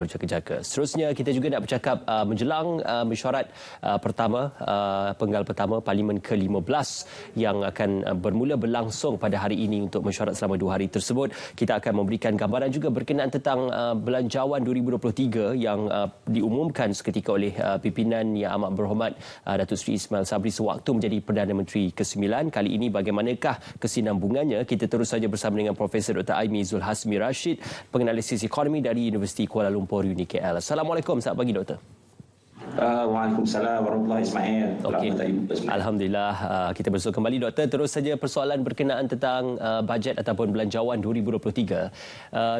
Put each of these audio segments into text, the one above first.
berjaga-jaga. Seterusnya kita juga nak bercakap menjelang mesyuarat penggal pertama Parlimen ke-15 yang akan bermula berlangsung pada hari ini. Untuk mesyuarat selama 2 hari tersebut, kita akan memberikan gambaran juga berkenaan tentang Belanjawan 2023 yang diumumkan seketika oleh pimpinan Yang Amat Berhormat Datuk Seri Ismail Sabri sewaktu menjadi Perdana Menteri ke-9. Kali ini bagaimanakah kesinambungannya? Kita terus saja bersama dengan Profesor Dr. Aimi Zul Hasmi Rashid, penganalisis ekonomi dari Universiti Kuala Lumpur Uni KL. Assalamualaikum, selamat pagi Doktor. Waalaikumsalam warahmatullahi Ismail. Okay. Alhamdulillah, kita bersua kembali Doktor. Terus saja persoalan berkenaan tentang bajet ataupun Belanjawan 2023.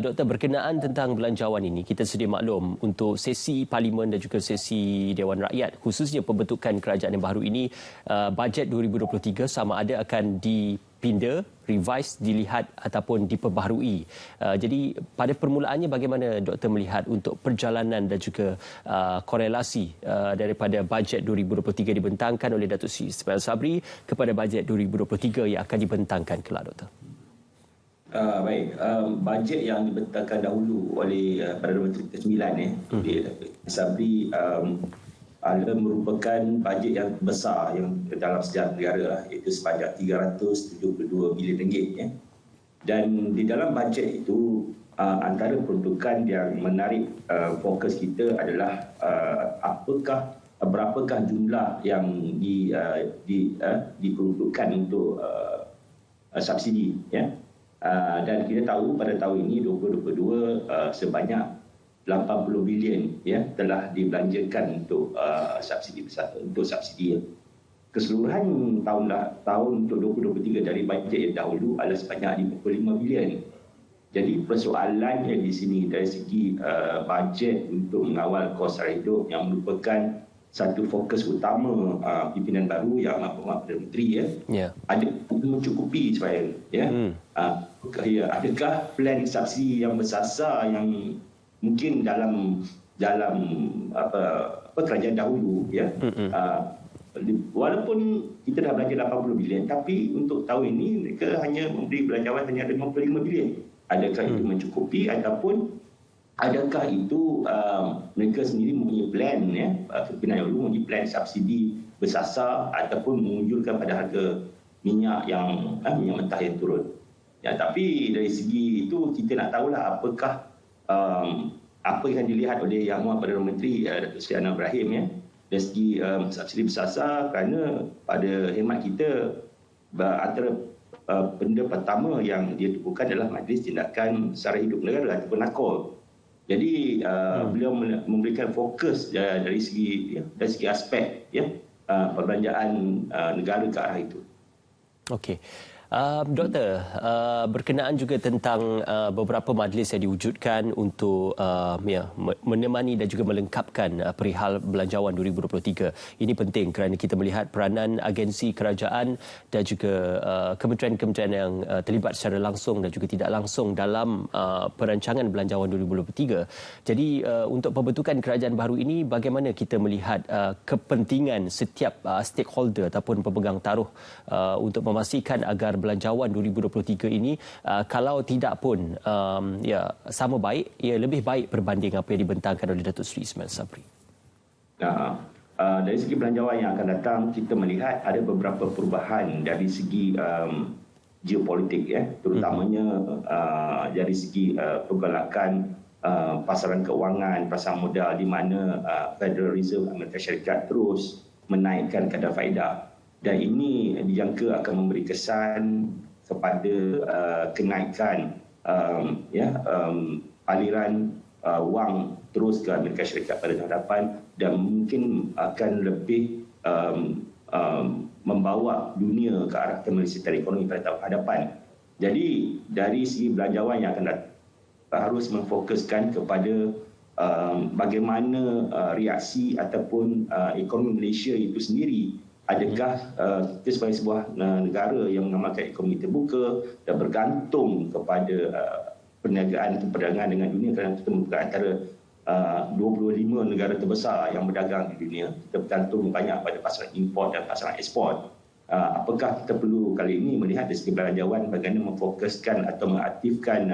Doktor, berkenaan tentang belanjawan ini, kita sedia maklum untuk sesi Parlimen dan juga sesi Dewan Rakyat, khususnya pembentukan kerajaan yang baru ini, bajet 2023 sama ada akan dipinda, revise, dilihat ataupun diperbaharui. Jadi pada permulaannya bagaimana Doktor melihat untuk perjalanan dan juga korelasi daripada bajet 2023 dibentangkan oleh Datuk Seri Ismail Sabri kepada bajet 2023 yang akan dibentangkan kelak, Doktor? Baik, bajet yang dibentangkan dahulu oleh Perdana Menteri ke-9 Datuk Sabri merupakan bajet yang besar yang dalam sejarah negara, iaitu sebanyak 372 bilion ringgit. Dan di dalam bajet itu, antara peruntukan yang menarik fokus kita adalah berapakah jumlah yang diperuntukkan untuk subsidi. Dan kita tahu pada tahun ini 2022 sebanyak 80 bilion telah dibelanjakan untuk subsidi. Keseluruhan tahun untuk 2023 dari bajet yang dahulu adalah sebanyak 55 bilion. Jadi persoalannya di sini dari segi bajet untuk mengawal kos sara hidup yang merupakan satu fokus utama pimpinan baru Yang Amat Berhormat Perdana Menteri, ada mencukupi Ismail. Adakah plan subsidi yang bersasar yang mungkin dalam kerajaan dahulu, walaupun kita dah belanja 80 bilion, tapi untuk tahun ini mereka hanya memberi belanjawan hanya 55 bilion. Adakah itu mencukupi ataupun adakah itu mereka sendiri mempunyai plan, pimpinan yang dulu mempunyai plan subsidi bersasar ataupun menunjukkan pada harga minyak mentah yang turun. Tapi dari segi itu kita nak tahulah apakah apa yang dilihat oleh Yang Amat Perdana Menteri Datuk Seri Anwar Ibrahim dari segi subsidi bersasar, kerana pada hemat kita antara benda pertama yang dia tubuhkan adalah Majlis Tindakan Sara Hidup Negara ataupun NAKOL. Jadi beliau memberikan fokus dari segi aspek perbelanjaan negara ke arah itu. Okey. Doktor, berkenaan juga tentang beberapa majlis yang diwujudkan untuk menemani dan juga melengkapkan perihal Belanjawan 2023. Ini penting kerana kita melihat peranan agensi kerajaan dan juga kementerian-kementerian yang terlibat secara langsung dan juga tidak langsung dalam perancangan Belanjawan 2023. Jadi untuk pembentukan kerajaan baru ini, bagaimana kita melihat kepentingan setiap stakeholder ataupun pemegang taruh untuk memastikan agar Belanjawan 2023 ini kalau tidak pun sama baik, lebih baik berbanding apa yang dibentangkan oleh Datuk Seri Ismail Sabri. Dari segi belanjawan yang akan datang, kita melihat ada beberapa perubahan dari segi geopolitik, terutamanya dari segi pergolakan pasaran keuangan, pasar modal, di mana Federal Reserve Amerika Syarikat terus menaikkan kadar faedah. Dan ini dijangka akan memberi kesan kepada kenaikan aliran wang terus ke Amerika Syarikat pada tahun hadapan, dan mungkin akan lebih membawa dunia ke arah kemelesetan ekonomi pada tahun hadapan. Jadi dari segi belanjawan yang akan harus memfokuskan kepada bagaimana reaksi ataupun ekonomi Malaysia itu sendiri. Adakah kita sebagai sebuah negara yang mengamalkan ekonomi terbuka dan bergantung kepada perniagaan atau perdagangan dengan dunia, kerana kita merupakan antara 25 negara terbesar yang berdagang di dunia. Kita bergantung banyak pada pasaran import dan pasaran ekspor. Apakah kita perlu kali ini melihat dari segi belanjawan bagaimana memfokuskan atau mengaktifkan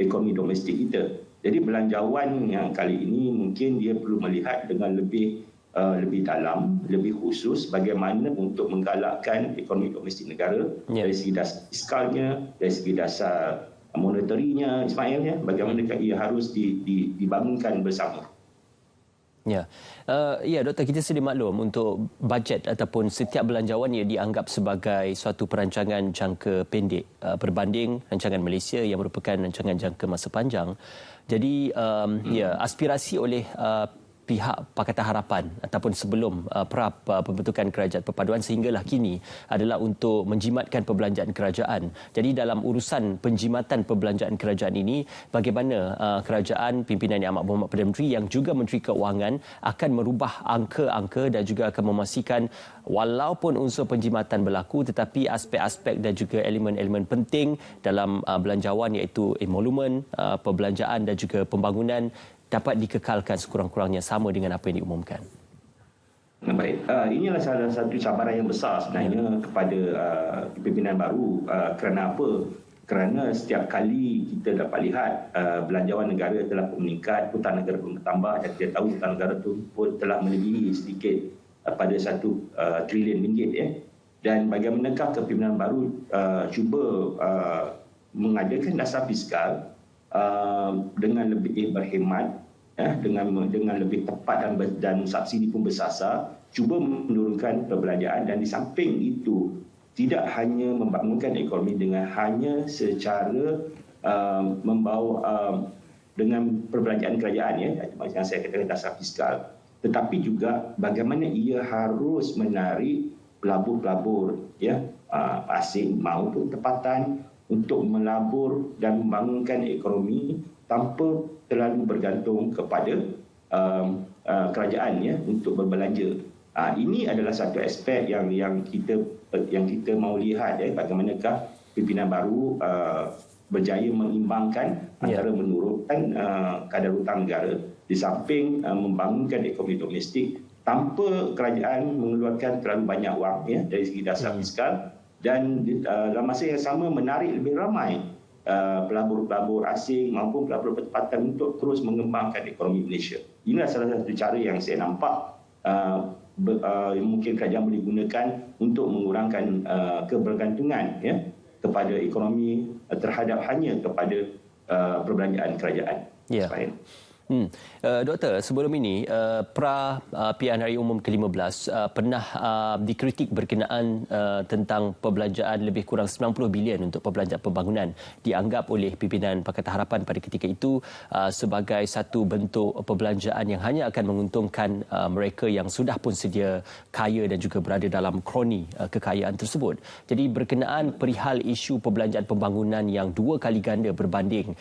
ekonomi domestik kita? Jadi belanjawan yang kali ini mungkin dia perlu melihat dengan lebih dalam, lebih khusus bagaimana untuk menggalakkan ekonomi domestik negara dari segi dasar fiskalnya, dari segi dasar moneterinya, Ismail, ya, bagaimana ia harus dibangunkan bersama. Ya, Doktor, kita sedia maklum untuk bajet ataupun setiap belanjawan ia dianggap sebagai suatu perancangan jangka pendek berbanding rancangan Malaysia yang merupakan rancangan jangka masa panjang. Jadi, aspirasi oleh pihak Pakatan Harapan ataupun sebelum pembentukan Kerajaan Perpaduan sehinggalah kini adalah untuk menjimatkan perbelanjaan kerajaan. Jadi dalam urusan penjimatan perbelanjaan kerajaan ini, bagaimana kerajaan pimpinan Yang Amat Berhormat Perdana Menteri yang juga Menteri Keuangan akan merubah angka-angka dan juga akan memastikan walaupun unsur penjimatan berlaku tetapi aspek-aspek dan juga elemen-elemen penting dalam belanjawan iaitu emolumen, perbelanjaan dan juga pembangunan dapat dikekalkan sekurang-kurangnya sama dengan apa yang diumumkan. Baik, inilah salah satu cabaran yang besar sebenarnya kepada pimpinan baru. Kerana apa? Kerana setiap kali kita dapat lihat belanjawan negara telah meningkat, hutang negara pun bertambah dan kita tahu hutang negara itu pun telah melebihi sedikit pada 1 trilion ringgit. Ya. Dan bagaimanakah kepimpinan baru cuba mengadakan dasar fiskal dengan lebih berhemat, dengan lebih tepat dan subsidi pun bersasar, cuba menurunkan perbelanjaan dan di samping itu tidak hanya membangunkan ekonomi dengan hanya secara membawa dengan perbelanjaan kerajaan, ya, macam saya katakan dasar fiskal, tetapi juga bagaimana ia harus menarik pelabur-pelabur, ya, asing maupun tempatan untuk melabur dan membangunkan ekonomi tanpa terlalu bergantung kepada kerajaan, ya, untuk berbelanja. Ini adalah satu aspek yang kita mahu lihat, ya, bagaimanakah pimpinan baru berjaya mengimbangkan antara menurunkan kadar hutang negara di samping membangunkan ekonomi domestik tanpa kerajaan mengeluarkan terlalu banyak wang, ya, dari segi dasar fiskal, dan dalam masa yang sama menarik lebih ramai pelabur-pelabur asing maupun pelabur bertempatan untuk terus mengembangkan ekonomi Malaysia. Inilah salah satu cara yang saya nampak mungkin kerajaan boleh gunakan untuk mengurangkan kebergantungan, ya, kepada ekonomi terhadap hanya kepada perbelanjaan kerajaan. Ya. Doktor, sebelum ini Pilihan Raya Umum ke-15 pernah dikritik berkenaan tentang perbelanjaan lebih kurang 90 bilion untuk perbelanjaan pembangunan, dianggap oleh pimpinan Pakatan Harapan pada ketika itu sebagai satu bentuk perbelanjaan yang hanya akan menguntungkan mereka yang sudah pun sedia kaya dan juga berada dalam kroni kekayaan tersebut. Jadi berkenaan perihal isu perbelanjaan pembangunan yang 2 kali ganda berbanding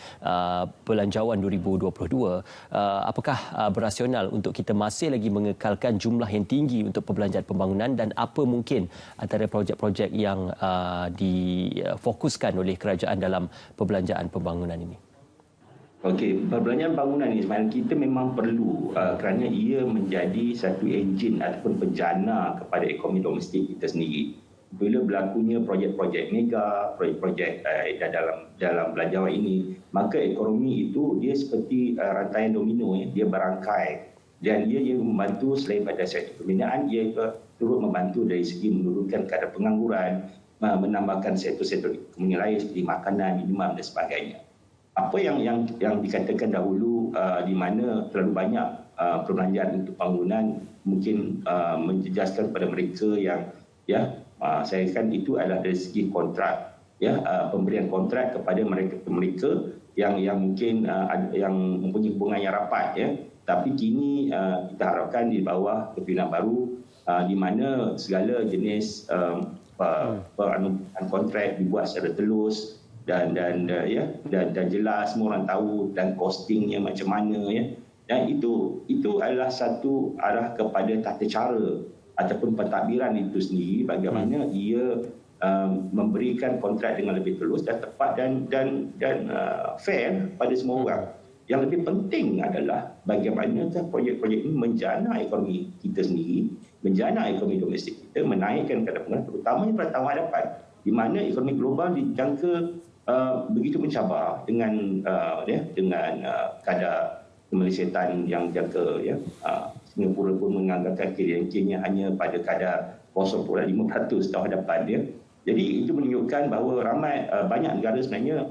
belanjawan 2022, apakah berasional untuk kita masih lagi mengekalkan jumlah yang tinggi untuk perbelanjaan pembangunan dan apa mungkin antara projek-projek yang difokuskan oleh kerajaan dalam perbelanjaan pembangunan ini? Okey, perbelanjaan bangunan ini sebenarnya kita memang perlu kerana ia menjadi satu enjin ataupun penjana kepada ekonomi domestik kita sendiri. Bila berlakunya projek-projek mega, projek-projek dalam belanjawan ini, maka ekonomi itu dia seperti rantaian domino, ya, dia berangkai dan ia membantu selain pada sektor pembinaan, ia turut membantu dari segi menurunkan kadar pengangguran, menambahkan sektor-sektor ekonomi lain seperti makanan, minuman dan sebagainya. Apa yang dikatakan dahulu di mana terlalu banyak perbelanjaan untuk bangunan mungkin menjejaskan kepada mereka yang, ya, saya kan itu adalah dari segi kontrak, ya, pemberian kontrak kepada mereka yang mungkin yang mempunyai hubungan yang rapat, ya. Tapi kini kita harapkan di bawah kepimpinan baru di mana segala jenis kontrak dibuat secara telus dan jelas, semua orang tahu, dan costingnya macam mana, ya. Dan itu adalah satu arah kepada tata cara ataupun pentadbiran itu sendiri, bagaimana ia memberikan kontrak dengan lebih telus dan tepat dan fair pada semua orang. Yang lebih penting adalah bagaimana projek-projek ini menjana ekonomi kita sendiri, menjana ekonomi domestik kita, menaikkan kadar penggunaan, terutamanya pada tahun hadapan, di mana ekonomi global dijangka begitu mencabar dengan kadar kemelesetan yang jangka, ya. Singapura pun menganggarkan KDNK-nya hanya pada kadar 0.5% tahun hadapan dia. Jadi itu menunjukkan bahawa banyak negara sebenarnya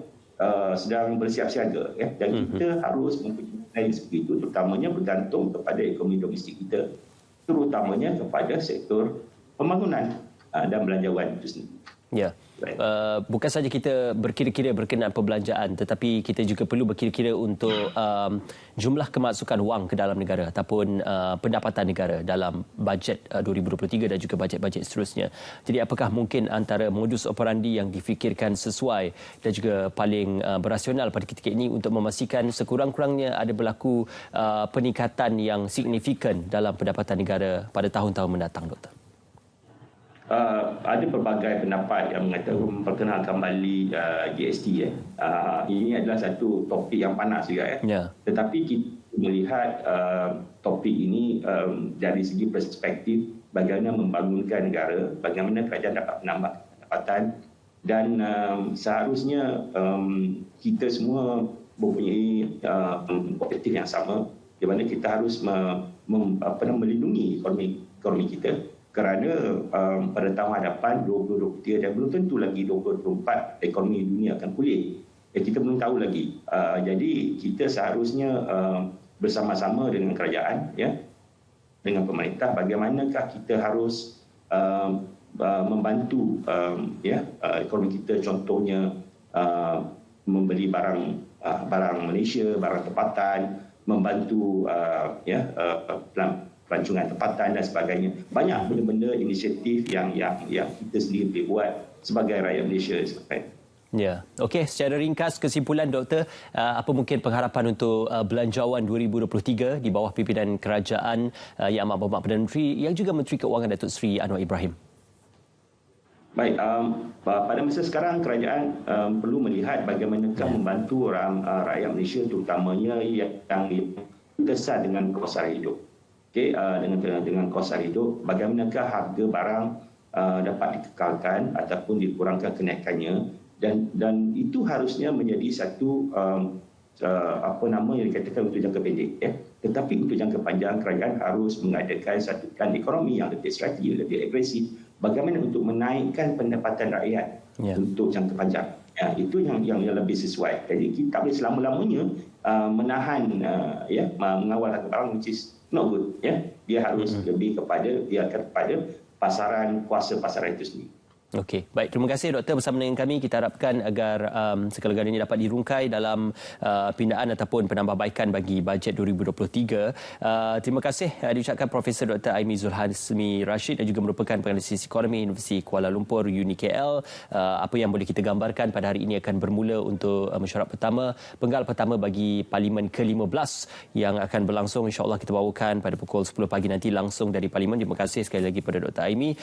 sedang bersiap siaga, ya. Dan kita harus mempunyai seperti itu, terutamanya bergantung kepada ekonomi domestik kita, terutamanya kepada sektor pembangunan dan belanjawan itu sendiri. Ya. Bukan saja kita berkira-kira berkenaan perbelanjaan, tetapi kita juga perlu berkira-kira untuk jumlah kemasukan wang ke dalam negara ataupun pendapatan negara dalam bajet 2023 dan juga bajet-bajet seterusnya. Jadi apakah mungkin antara modus operandi yang difikirkan sesuai dan juga paling berasional pada ketika ini untuk memastikan sekurang-kurangnya ada berlaku peningkatan yang signifikan dalam pendapatan negara pada tahun-tahun mendatang, Doktor? Ada pelbagai pendapat yang mengatakan memperkenalkan kembali GST, ya. Ini adalah satu topik yang panas juga, ya. Yeah. Tetapi kita melihat topik ini dari segi perspektif bagaimana membangunkan negara, bagaimana kerajaan dapat menambah pendapatan, dan seharusnya kita semua mempunyai objektif yang sama, di mana kita harus melindungi ekonomi kita. Kerana pada tahun hadapan 2023 dan belum tentu lagi 2024 ekonomi dunia akan pulih. Kita belum tahu lagi. Jadi kita seharusnya bersama-sama dengan kerajaan, ya, dengan pemerintah, bagaimanakah kita harus membantu ekonomi kita, contohnya membeli barang Malaysia, barang tempatan, membantu pelancongan tempatan dan sebagainya. Banyak benda-benda inisiatif yang kita sendiri boleh buat sebagai rakyat Malaysia. Ya, okey. Secara ringkas, kesimpulan, Doktor, apa mungkin pengharapan untuk Belanjawan 2023 di bawah pimpinan kerajaan Yang Amat Berhormat Perdana Menteri yang juga Menteri Keuangan Datuk Seri Anwar Ibrahim? Baik, pada masa sekarang kerajaan perlu melihat bagaimanakah membantu orang rakyat Malaysia, terutamanya yang terkesan dengan kos sara hidup. Dengan kos sara hidup, bagaimanakah harga barang dapat dikekalkan ataupun dikurangkan kenaikannya, dan itu harusnya menjadi satu yang dikatakan untuk jangka pendek, ya. Tetapi untuk jangka panjang, kerajaan harus mengadakan satu plan ekonomi yang lebih strategi, lebih agresif, bagaimana untuk menaikkan pendapatan rakyat untuk jangka panjang. Ya, itu yang lebih sesuai. Jadi kita boleh selama-lamanya menahan mengawal harga barang, which is not good, ya. Dia harus lebih kepada kuasa pasaran itu sendiri. Okey, baik. Terima kasih, Doktor, bersama dengan kami. Kita harapkan agar segala-galanya ini dapat dirungkai dalam pindaan ataupun penambahbaikan bagi bajet 2023. Terima kasih diucapkan Profesor Dr. Aimi Zulhazmi Rashid dan juga merupakan penganalisis ekonomi Universiti Kuala Lumpur UniKL. Apa yang boleh kita gambarkan pada hari ini akan bermula untuk mesyuarat pertama, penggal pertama bagi Parlimen ke-15 yang akan berlangsung, insya-Allah kita bawakan pada pukul 10 pagi nanti langsung dari Parlimen. Terima kasih sekali lagi kepada Dr. Aimi.